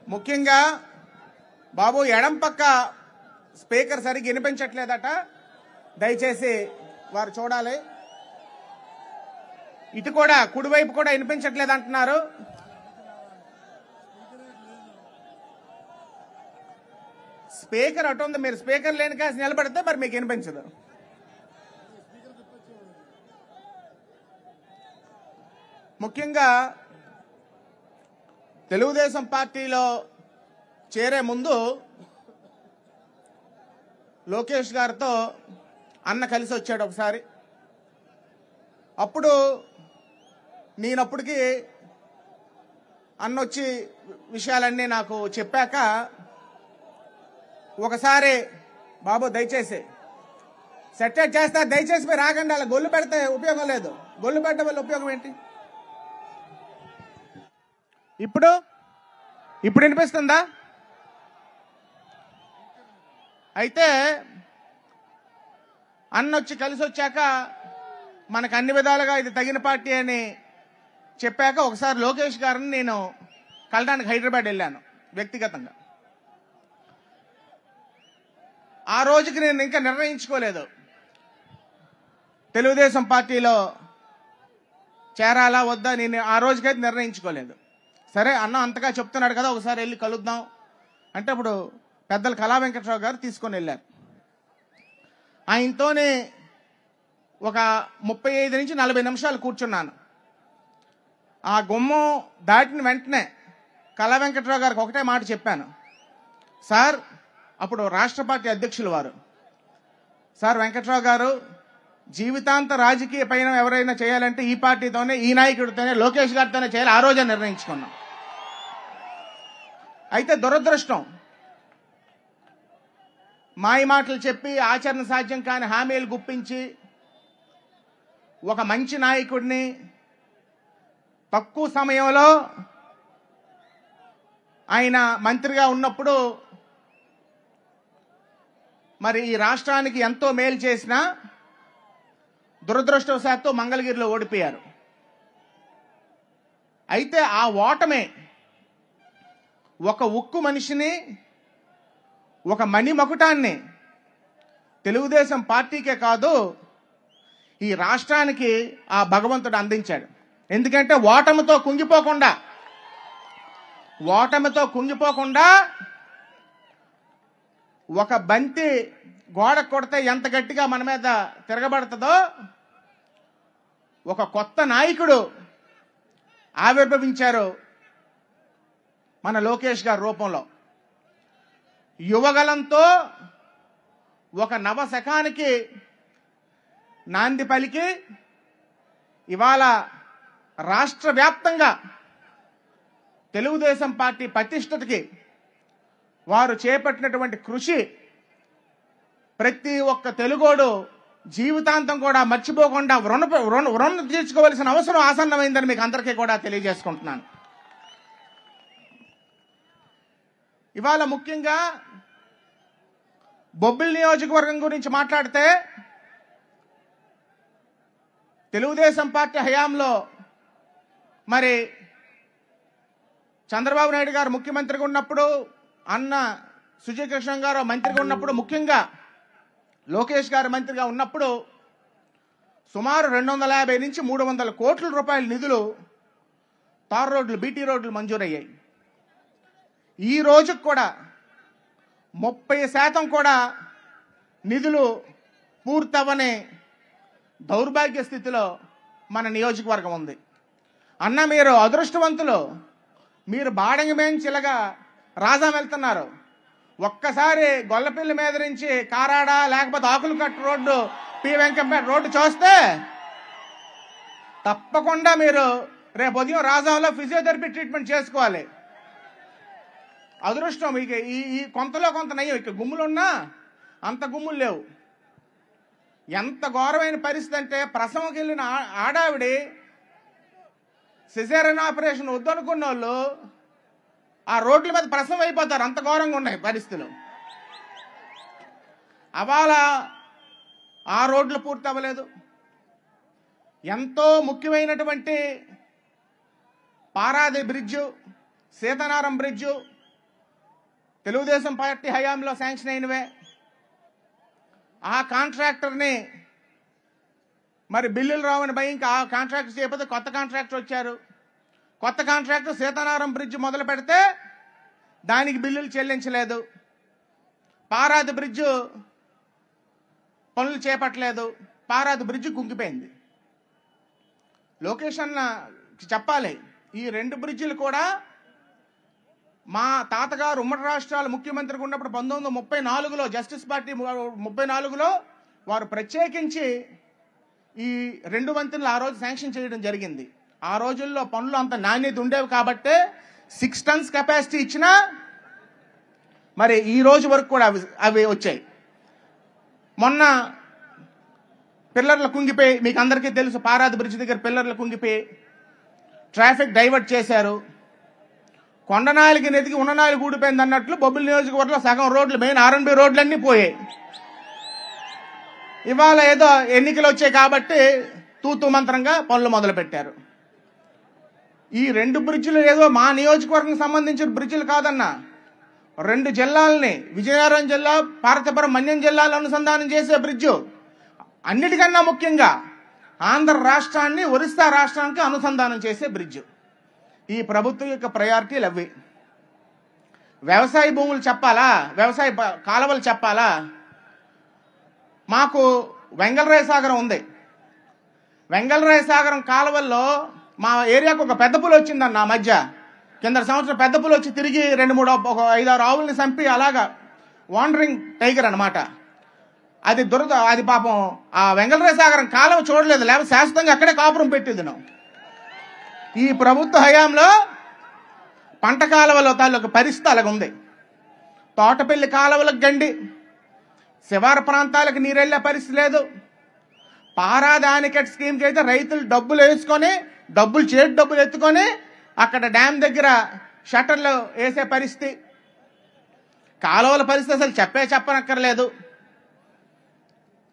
ముఖ్యంగా బాబు ఎడం పక్క స్పీకర్ సరిగ్గా వినిపించట్లేదట, దయచేసి వారు చూడాలి. ఇటు కూడా కుడివైపు కూడా వినిపించట్లేదు అంటున్నారు. స్పీకర్ అటు ఉంది, మీరు స్పీకర్ లేని కాసి నిలబడితే మరి మీకు వినిపించదు. ముఖ్యంగా తెలుగుదేశం పార్టీలో చేరే ముందు లోకేష్ గారితో అన్న కలిసి వచ్చాడు ఒకసారి. అప్పుడు నేనప్పటికి అన్న వచ్చి విషయాలన్నీ నాకు చెప్పాక ఒకసారి బాబు దయచేసి సెటరేట్ చేస్తా, దయచేసి మీరు ఆగండి, అలా గొల్లు పెడితే ఉపయోగం లేదు. గొల్లు పెట్టడం వల్ల ఉపయోగం ఏంటి? ఇప్పుడు వినిపిస్తుందా? అయితే అన్న వచ్చి కలిసి వచ్చాక మనకు అన్ని విధాలుగా ఇది తగిన పార్టీ అని చెప్పాక ఒకసారి లోకేష్ గారిని నేను కలడానికి హైదరాబాద్ వెళ్ళాను వ్యక్తిగతంగా. ఆ రోజుకి నేను ఇంకా నిర్ణయించుకోలేదు తెలుగుదేశం పార్టీలో చేరాలా వద్దా, నేను ఆ రోజుకైతే నిర్ణయించుకోలేదు. సరే అన్న అంతగా చెప్తున్నాడు కదా ఒకసారి వెళ్ళి కలుద్దాం అంటే అప్పుడు పెద్దలు కళా వెంకట్రావు గారు తీసుకొని వెళ్ళారు. ఆయనతోనే ఒక 35 నుంచి 40 నిమిషాలు కూర్చున్నాను. ఆ గుమ్మం దాటిన వెంటనే కళా వెంకట్రావు గారికి ఒకటే మాట చెప్పాను, సార్ అప్పుడు రాష్ట్ర పార్టీ అధ్యక్షులు వారు, సార్ వెంకట్రావు గారు జీవితాంత రాజకీయ పయనం ఎవరైనా చేయాలంటే ఈ పార్టీతోనే, ఈ నాయకుడితోనే, లోకేష్ గారితోనే చేయాలి, ఆ రోజే నిర్ణయించుకున్నాం. అయితే దురదృష్టం మాయ మాటలు చెప్పి ఆచరణ సాధ్యం కాని హామీలు గుప్పించి ఒక మంచి నాయకుడిని తక్కువ సమయంలో ఆయన మంత్రిగా ఉన్నప్పుడు మరి ఈ రాష్ట్రానికి ఎంతో మేలు చేసిన దురదృష్టవశాత్తు మంగళగిరిలో ఓడిపోయారు. అయితే ఆ ఓటమే ఒక ఉక్కు మనిషిని, ఒక మణిమకుటాన్ని తెలుగుదేశం పార్టీకే కాదు ఈ రాష్ట్రానికి ఆ భగవంతుడు అందించాడు. ఎందుకంటే ఓటమితో కుంగిపోకుండా ఒక బంతి గోడ కొడితే ఎంత గట్టిగా మన మీద తిరగబడుతుందో ఒక కొత్త నాయకుడు ఆవిర్భవించారు మన లోకేష్ గారి రూపంలో. యువగలంతో ఒక నవశకానికి నాంది పలికి ఇవాళ రాష్ట్ర వ్యాప్తంగా తెలుగుదేశం పార్టీ ప్రతిష్టతకి వారు చేపట్టినటువంటి కృషి ప్రతి ఒక్క తెలుగోడు జీవితాంతం కూడా మర్చిపోకుండా రుణం తీర్చుకోవాల్సిన అవసరం ఆసన్నమైందని మీకు అందరికీ కూడా తెలియజేసుకుంటున్నాను. ఇవాళ ముఖ్యంగా బొబ్బిలి నియోజకవర్గం గురించి మాట్లాడితే తెలుగుదేశం పార్టీ హయాంలో మరి చంద్రబాబు నాయుడు గారు ముఖ్యమంత్రిగా ఉన్నప్పుడు, అన్న సుజయ్ కృష్ణ గారు మంత్రిగా ఉన్నప్పుడు, ముఖ్యంగా లోకేష్ గారు మంత్రిగా ఉన్నప్పుడు సుమారు 250 నుంచి 300 కోట్ల రూపాయల నిధులు తార్ రోడ్లు, బీటీ రోడ్లు మంజూరయ్యాయి. ఈ రోజుకు కూడా 30% కూడా నిధులు పూర్తవని దౌర్భాగ్య స్థితిలో మన నియోజకవర్గం ఉంది. అన్న మీరు అదృష్టవంతులు, మీరు బాడంగిమేంచిలగా రాజాం వెళ్తున్నారు. ఒక్కసారి గొల్లపిల్లి మీద నుంచి కారాడ లేకపోతే ఆకులకట్టు రోడ్డు, పి వెంకంపేట రోడ్డు చూస్తే తప్పకుండా మీరు రేపు ఉదయం రాజాంలో ఫిజియోథెరపీ ట్రీట్మెంట్ చేసుకోవాలి. అదృష్టం ఇక ఈ కొంతలో కొంత నయ్యం. ఇక గుమ్ములున్నా అంత గుమ్ములు లేవు. ఎంత ఘోరమైన పరిస్థితి అంటే ప్రసవంకి వెళ్ళిన ఆడావిడి సిజేరియన్ ఆపరేషన్ వద్దనుకున్న వాళ్ళు ఆ రోడ్ల మీద ప్రసవం అయిపోతారు, అంత ఘోరంగా ఉన్నాయి పరిస్థితులు. అవాళ ఆ రోడ్లు పూర్తి అవ్వలేదు. ఎంతో ముఖ్యమైనటువంటి Paradi bridge, సీతనారం bridge, Telugu Desam party హయాంలో శాంక్షన్ అయినవే. ఆ కాంట్రాక్టర్ని మరి బిల్లులు రావని భయం, ఇంకా ఆ కాంట్రాక్టర్ చేయకపోతే కొత్త కాంట్రాక్టర్ వచ్చారు. కొత్త కాంట్రాక్టర్ సీతారాం బ్రిడ్జ్ మొదలు పెడితే దానికి బిల్లులు చెల్లించలేదు. పారాది బ్రిడ్జ్ పనులు చేపట్టలేదు. పారాది బ్రిడ్జ్ కుంగిపోయింది. లోకేష్ అన్న చెప్పాలి, ఈ 2 బ్రిడ్జిలు కూడా మా తాతగారు ఉమ్మడి రాష్ట్రాల ముఖ్యమంత్రిగా ఉన్నప్పుడు 1934లో జస్టిస్ పార్టీ 34లో వారు ప్రత్యేకించి ఈ 2 వంతెనలు ఆ రోజు శాంక్షన్ చేయడం జరిగింది. ఆ రోజుల్లో పనులు అంత నాణ్యత ఉండేవి కాబట్టి 6 టన్స్ కెపాసిటీ ఇచ్చినా మరి ఈ రోజు వరకు కూడా అవి వచ్చాయి. మొన్న పిల్లర్లు కుంగిపోయి, మీకు అందరికీ తెలుసు, పారాది బ్రిడ్జ్ దగ్గర పిల్లర్లు కుంగిపోయి ట్రాఫిక్ డైవర్ట్ చేశారు. కొండనాయలకి నెతికి ఉన్ననాయలు ఊడిపోయింది అన్నట్లు బొబ్బిలి నియోజకవర్గంలో సగం రోడ్లు, మెయిన్ R&B రోడ్లన్నీ పోయాయి. ఇవాళ ఏదో ఎన్నికలు వచ్చాయి కాబట్టి తూతూ మంత్రంగా పనులు మొదలు పెట్టారు. ఈ 2 బ్రిడ్జిలు ఏదో మా నియోజకవర్గం సంబంధించిన బ్రిడ్జిలు కాదన్నా, 2 జిల్లాలని, విజయనగరం జిల్లా, పార్వతీపురం, మన్యం జిల్లాలు అనుసంధానం చేసే బ్రిడ్జు. అన్నిటికన్నా ముఖ్యంగా ఆంధ్ర రాష్ట్రాన్ని ఒరిస్సా రాష్ట్రానికి అనుసంధానం చేసే బ్రిడ్జు. ఈ ప్రభుత్వం యొక్క ప్రయారిటీలు అవి. వ్యవసాయ భూములు చెప్పాలా, వ్యవసాయ కాలువలు చెప్పాలా? మాకు వెంగళరాయ సాగరం ఉంది. వెంగళరాయ సాగరం కాలువల్లో మా ఏరియాకు ఒక పెద్ద పులి వచ్చిందన్న మధ్య. కింద సంవత్సరం పెద్ద పులి వచ్చి తిరిగి 2-3-5-6 ఆవుల్ని చంపి అలాగా వాండరింగ్ టైగర్ అనమాట. అది పాపం ఆ వెంగళరాయ సాగరం కాలువ చూడలేదు, లేకపోతే శాశ్వతంగా అక్కడే కాపురం పెట్టింది. ఈ ప్రభుత్వ హయాంలో పంట కాలువలో తాలూకు పరిస్థితి అలాగుంది. తోటపల్లి కాలువలకు గండి, శివారు ప్రాంతాలకు నీరెళ్లే పరిస్థితి లేదు. పారాది ఆనికట్ స్కీమ్కి అయితే రైతులు డబ్బులు వేసుకొని, చేతి డబ్బులు ఎత్తుకొని అక్కడ డ్యామ్ దగ్గర షట్టర్లు వేసే పరిస్థితి. కాలువల పరిస్థితి అసలు చెప్పనక్కర్లేదు.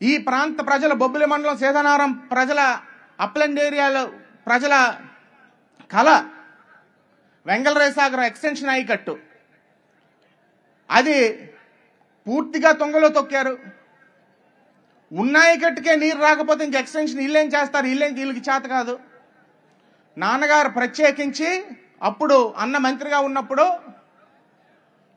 ఈ ప్రాంత ప్రజల, బొబ్బిలి మండలం సీతారాం ప్రజల, అప్లండ్ ఏరియాలో ప్రజల కళ వెంగళరాయ సాగరం ఎక్స్టెన్షన్ ఆయకట్టు. అది పూర్తిగా తొంగలో తొక్కారు. ఉన్న ఆయకట్టుకే నీరు రాకపోతే ఇంక ఎక్స్టెన్షన్ వీళ్ళేం చేస్తారు? వీళ్ళకి చేత కాదు. నాన్నగారు ప్రత్యేకించి అప్పుడు అన్న మంత్రిగా ఉన్నప్పుడు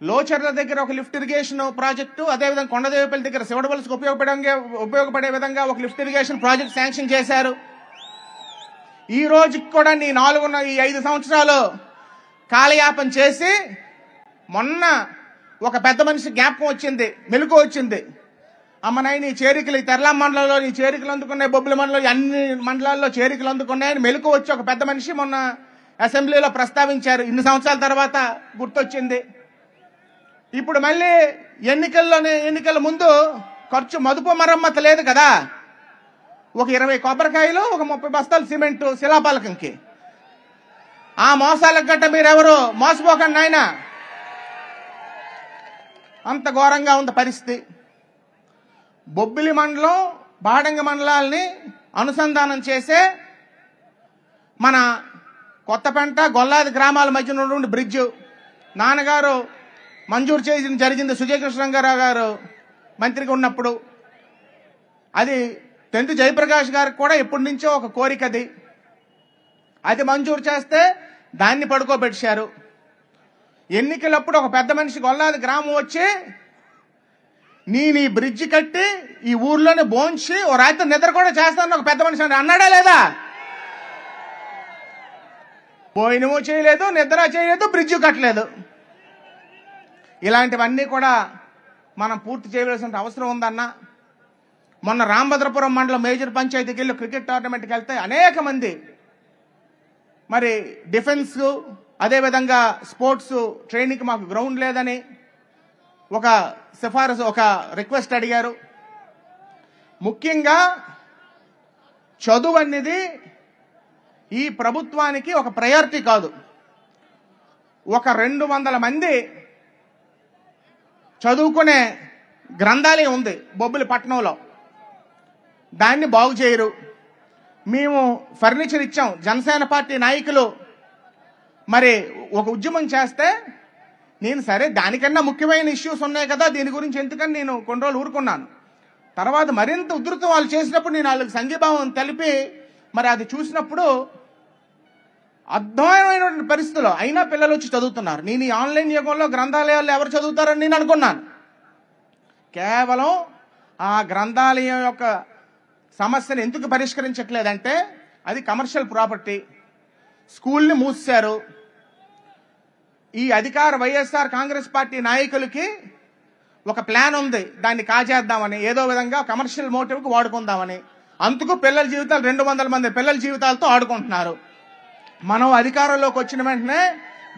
లోచర్ల దగ్గర ఒక లిఫ్ట్ ఇరిగేషన్ ప్రాజెక్టు, అదేవిధంగా కొండదేవిపల్లి దగ్గర శివడవలసకు ఉపయోగపడే విధంగా ఒక లిఫ్ట్ ఇరిగేషన్ ప్రాజెక్ట్ శాంక్షన్ చేశారు. ఈ రోజుకి కూడా ఈ 5 సంవత్సరాలు కాలయాపన చేసి మొన్న ఒక పెద్ద మనిషి జ్ఞాపకం వచ్చింది, మెలకు వచ్చింది. అమ్మనాయి నీ చేరికలు, ఈ తెరలాం మండలంలో నీ చేరికలు అందుకున్నాయి, బొబ్బిలి మండలంలో అన్ని మండలాల్లో చేరికలు అందుకున్నాయని మెలకు వచ్చి ఒక పెద్ద మనిషి మొన్న అసెంబ్లీలో ప్రస్తావించారు. ఇన్ని సంవత్సరాల తర్వాత గుర్తొచ్చింది. ఇప్పుడు మళ్ళీ ఎన్నికల ముందు ఖర్చు మదుపు మరమ్మతు లేదు కదా, ఒక 20 కొబ్బరికాయలు, ఒక 30 బస్తాలు సిమెంటు శిలాపాలకంకి. ఆ మోసాలకు గట్ట మీరెవరు మోసపోకండి నాయన. అంత ఘోరంగా ఉంది పరిస్థితి. బొబ్బిలి మండలం, బాడంగ మండలాల్ని అనుసంధానం చేసే మన కొత్తపేంట, గొల్లాది గ్రామాల మధ్య ఉన్నటువంటి బ్రిడ్జ్ నాన్నగారు మంజూరు చేయడం జరిగింది. సుజయకృష్ణరావు గారు మంత్రిగా ఉన్నప్పుడు అది టెంత్ జయప్రకాష్ గారికి కూడా ఎప్పటి నుంచో ఒక కోరిక. అది మంజూరు చేస్తే దాన్ని పడుకోబెట్టారు. ఎన్నికలప్పుడు ఒక పెద్ద మనిషి గొల్లాది గ్రామం వచ్చి నీ బ్రిడ్జి కట్టి ఈ ఊర్లోనే బోంచి ఓ రాత్రి నిద్ర కూడా చేస్తానని ఒక పెద్ద మనిషి అన్నాడా లేదా? పోయినమో చేయలేదు, నిద్ర చేయలేదు, బ్రిడ్జి కట్టలేదు. ఇలాంటివన్నీ కూడా మనం పూర్తి చేయవలసిన అవసరం ఉందన్న. మొన్న రామభద్రపురం మండలం మేజర్ పంచాయతీకి వెళ్ళి క్రికెట్ టోర్నమెంట్కి వెళ్తే అనేక మంది మరి డిఫెన్స్, అదేవిధంగా స్పోర్ట్స్ ట్రైనింగ్కి మాకు గ్రౌండ్ లేదని ఒక సిఫారసు, ఒక రిక్వెస్ట్ అడిగారు. ముఖ్యంగా చదువు అనేది ఈ ప్రభుత్వానికి ఒక ప్రయారిటీ కాదు. ఒక 200 మంది చదువుకునే గ్రంథాలయం ఉంది బొబ్బిలి పట్టణంలో, దాన్ని బాగు చేయరు. మేము ఫర్నిచర్ ఇచ్చాం. జనసేన పార్టీ నాయకులు మరి ఒక ఉద్యమం చేస్తే నేను సరే దానికన్నా ముఖ్యమైన ఇష్యూస్ ఉన్నాయి కదా, దీని గురించి ఎందుకని నేను కొన్ని రోజులు ఊరుకున్నాను. తర్వాత మరింత ఉధృతం వాళ్ళు చేసినప్పుడు నేను వాళ్ళకి సంఘీభావం తెలిపి మరి అది చూసినప్పుడు అద్భుతమైనటువంటి పరిస్థితుల్లో అయినా పిల్లలు వచ్చి చదువుతున్నారు. నేను ఈ ఆన్లైన్ యుగంలో గ్రంథాలయాల్లో ఎవరు చదువుతారని నేను అనుకున్నాను. కేవలం ఆ గ్రంథాలయం యొక్క సమస్యను ఎందుకు పరిష్కరించట్లేదంటే అది కమర్షియల్ ప్రాపర్టీ, స్కూల్ని మూసారు. ఈ అధికార వైఎస్ఆర్ కాంగ్రెస్ పార్టీ నాయకులకి ఒక ప్లాన్ ఉంది, దాన్ని కాజేద్దామని, ఏదో విధంగా కమర్షియల్ మోటివ్కి వాడుకుందామని. అందుకు పిల్లల జీవితాలు 200 మంది పిల్లల జీవితాలతో ఆడుకుంటున్నారు. మనం అధికారంలోకి వచ్చిన వెంటనే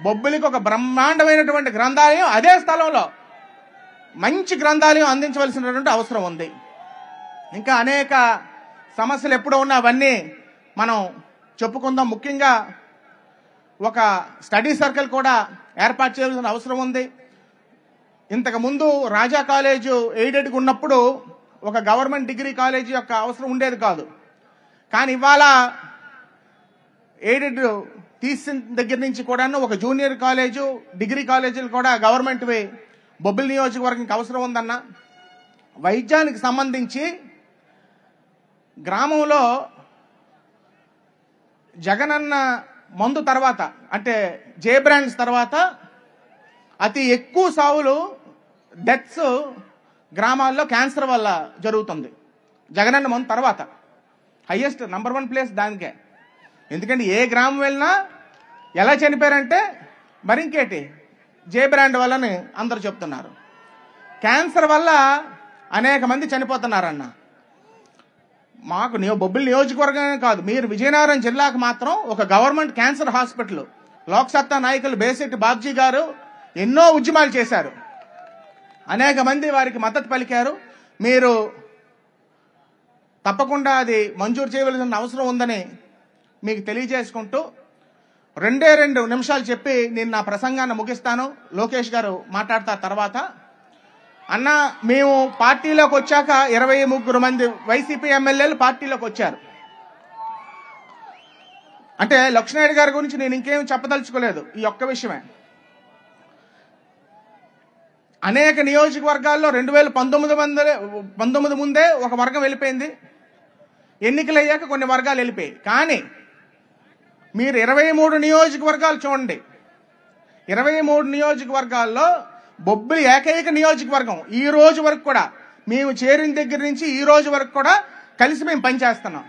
బొబ్బిలికి ఒక బ్రహ్మాండమైనటువంటి గ్రంథాలయం అదే స్థలంలో మంచి గ్రంథాలయం అందించవలసినటువంటి అవసరం ఉంది. ఇంకా అనేక సమస్యలు ఎప్పుడో ఉన్నా అవన్నీ మనం చెప్పుకుందాం. ముఖ్యంగా ఒక స్టడీ సర్కిల్ కూడా ఏర్పాటు చేయాల్సిన అవసరం ఉంది. ఇంతకు ముందు రాజా కాలేజు ఎయిడెడ్గా ఉన్నప్పుడు ఒక గవర్నమెంట్ డిగ్రీ కాలేజీ యొక్క అవసరం ఉండేది కాదు. కానీ ఇవాళ ఎయిడెడ్ తీసిన దగ్గర నుంచి కూడాను ఒక జూనియర్ కాలేజు, డిగ్రీ కాలేజీలు కూడా గవర్నమెంట్వి బొబ్బిలి నియోజకవర్గానికి అవసరం ఉందన్న. వైద్యానికి సంబంధించి గ్రామంలో జగనన్న మందు తర్వాత అంటే జే బ్రాండ్స్ తర్వాత అతి ఎక్కువ సావులు డెత్స్ గ్రామాల్లో క్యాన్సర్ వల్ల జరుగుతుంది. జగనన్న మందు తర్వాత హైయెస్ట్ నంబర్ 1 ప్లేస్ దానికే. ఎందుకంటే ఏ గ్రామం వెళ్ళినా ఎలా చనిపోయారంటే మరి ఇంకేటి జే బ్రాండ్ వల్లని అందరూ చెప్తున్నారు. క్యాన్సర్ వల్ల అనేక మంది చనిపోతున్నారన్న. మాకు బొబ్బిలి నియోజకవర్గమే కాదు, మీరు విజయనగరం జిల్లాకు మాత్రం ఒక గవర్నమెంట్ క్యాన్సర్ హాస్పిటల్ లోక్సత్తా నాయకులు బేసిటి బాబ్జీ గారు ఎన్నో ఉద్యమాలు చేశారు. అనేక మంది వారికి మద్దతు పలికారు. మీరు తప్పకుండా అది మంజూరు చేయవలసిన అవసరం ఉందని మీకు తెలియజేసుకుంటూ 2 నిమిషాలు చెప్పి నేను నా ప్రసంగాన్ని ముగిస్తాను. లోకేష్ గారు మాట్లాడతారు తర్వాత. అన్న, మేము పార్టీలోకి వచ్చాక 23 మంది వైసీపీ ఎమ్మెల్యేలు పార్టీలోకి వచ్చారు. అంటే లక్ష్మణ్ గారి గురించి నేను ఇంకేం చెప్పదలుచుకోలేదు, ఈ ఒక్క విషయమే. అనేక నియోజకవర్గాల్లో 2019 ముందే ఒక వర్గం వెళ్ళిపోయింది. ఎన్నికలు అయ్యాక కొన్ని వర్గాలు వెళ్ళిపోయాయి. కానీ మీరు 23 నియోజకవర్గాలు చూడండి. 23 నియోజకవర్గాల్లో బొబ్బిలి ఏకైక నియోజకవర్గం ఈ రోజు వరకు కూడా మేము చేరిన దగ్గర నుంచి ఈ రోజు వరకు కూడా కలిసి మేము పనిచేస్తున్నాం.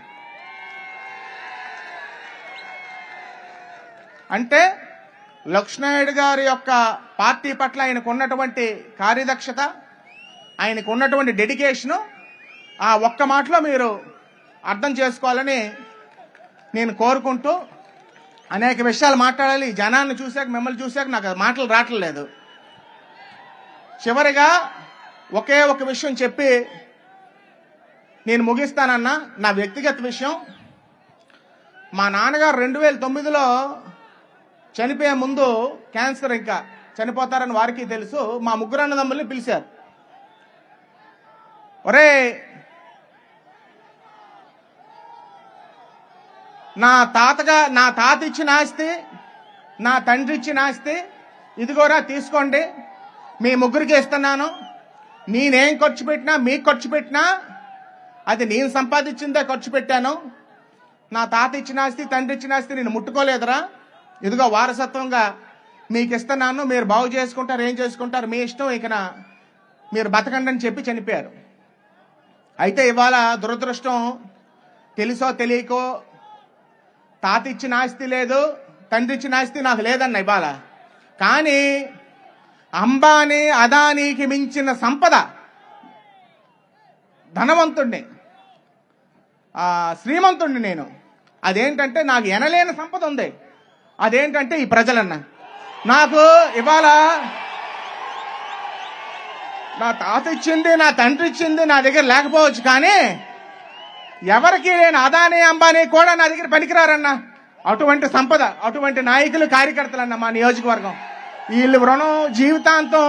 అంటే లక్ష్మణ్ గారి యొక్క పార్టీ పట్ల ఆయనకు ఉన్నటువంటి కార్యదక్షత, ఆయనకు ఉన్నటువంటి డెడికేషను ఆ ఒక్క మాటలో మీరు అర్థం చేసుకోవాలని నేను కోరుకుంటూ, అనేక విషయాలు మాట్లాడాలి. జనాన్ని చూశాక, మిమ్మల్ని చూశాక నాకు మాటలు రావట్లేదు. చివరిగా ఒకే ఒక విషయం చెప్పి నేను ముగిస్తానన్నా. నా వ్యక్తిగత విషయం. మా నాన్నగారు 2009లో చనిపోయే ముందు క్యాన్సర్ ఇంకా చనిపోతారని వారికి తెలుసు. మా ముగ్గురు అన్నదమ్ముల్ని పిలిచారు. ఒరే, నా తాత ఇచ్చిన ఆస్తి, నా తండ్రి ఇచ్చిన ఆస్తి ఇదిగోరా తీసుకోండి, మీ ముగ్గురికి ఇస్తున్నాను. నేనేం ఖర్చు పెట్టినా, మీకు ఖర్చు పెట్టినా అది నేను సంపాదించిందే ఖర్చు పెట్టాను. నా తాత ఇచ్చిన ఆస్తి, తండ్రి ఇచ్చిన ఆస్తి నేను ముట్టుకోలేదురా, ఇదిగో వారసత్వంగా మీకు ఇస్తున్నాను, మీరు బాగు చేసుకుంటారు, ఏం చేసుకుంటారు మీ ఇష్టం, ఇక మీరు బతకండి అని చెప్పి చనిపోయారు. అయితే ఇవాళ దురదృష్టం, తెలుసో తెలియకో తాత ఇచ్చిన ఆస్తి లేదు, తండ్రి ఇచ్చిన ఆస్తి నాకు లేదన్న ఇవాళ. కానీ అంబానీ, అదానీకి మించిన సంపద, ధనవంతుణ్ణి, శ్రీమంతుణ్ణి నేను. అదేంటంటే నాకు ఎనలేని సంపద ఉంది. అదేంటంటే ఈ ప్రజలన్న. నాకు ఇవాళ నా తాత ఇచ్చింది, నా తండ్రి ఇచ్చింది నా దగ్గర లేకపోవచ్చు, కానీ ఎవరికి లేని అదానీ, అంబానీ కూడా నా దగ్గర పనికిరారన్న. అటువంటి సంపద, అటువంటి నాయకులు, కార్యకర్తలన్న మా నియోజకవర్గం. వీళ్ళు రుణం జీవితాంతం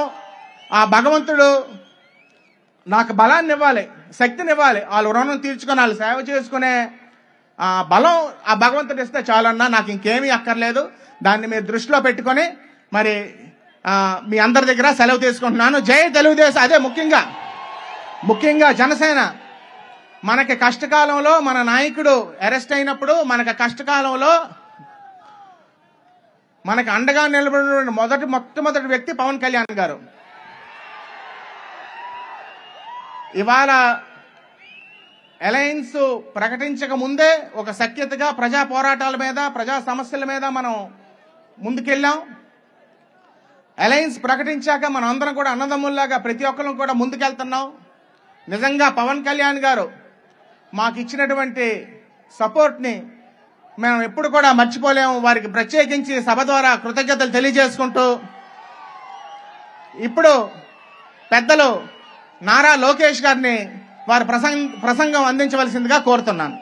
ఆ భగవంతుడు నాకు బలాన్ని ఇవ్వాలి, శక్తిని ఇవ్వాలి. వాళ్ళు రుణం తీర్చుకొని వాళ్ళు సేవ చేసుకునే బలం ఆ భగవంతుడు ఇస్తే చాలన్నా, నాకు ఇంకేమీ అక్కర్లేదు. దాన్ని మీరు దృష్టిలో పెట్టుకొని మరి మీ అందరి దగ్గర సెలవు తీసుకుంటున్నాను. జై తెలుగుదేశం. అదే ముఖ్యంగా జనసేన మనకి కష్టకాలంలో మన నాయకుడు అరెస్ట్ అయినప్పుడు మనకి కష్టకాలంలో మనకు అండగా నిలబడిన మొట్టమొదటి వ్యక్తి పవన్ కళ్యాణ్ గారు. ఇవాళ అలయన్స్ ప్రకటించక ముందే ఒక సఖ్యతగా ప్రజా పోరాటాల మీద, ప్రజా సమస్యల మీద మనం ముందుకెళ్ళాం. అలయన్స్ ప్రకటించాక మనం అందరం కూడా అన్నదమ్ముల్లాగా ప్రతి ఒక్కరం కూడా ముందుకెళ్తున్నాం. నిజంగా పవన్ కళ్యాణ్ గారు మాకు ఇచ్చినటువంటి సపోర్ట్ని మేము ఎప్పుడు కూడా మర్చిపోలేము. వారికి ప్రత్యేకించి సభ ద్వారా కృతజ్ఞతలు తెలియజేసుకుంటూ ఇప్పుడు పెద్దలు నారా లోకేష్ గారిని వారి ప్రసంగం అందించవలసిందిగా కోరుతున్నాను.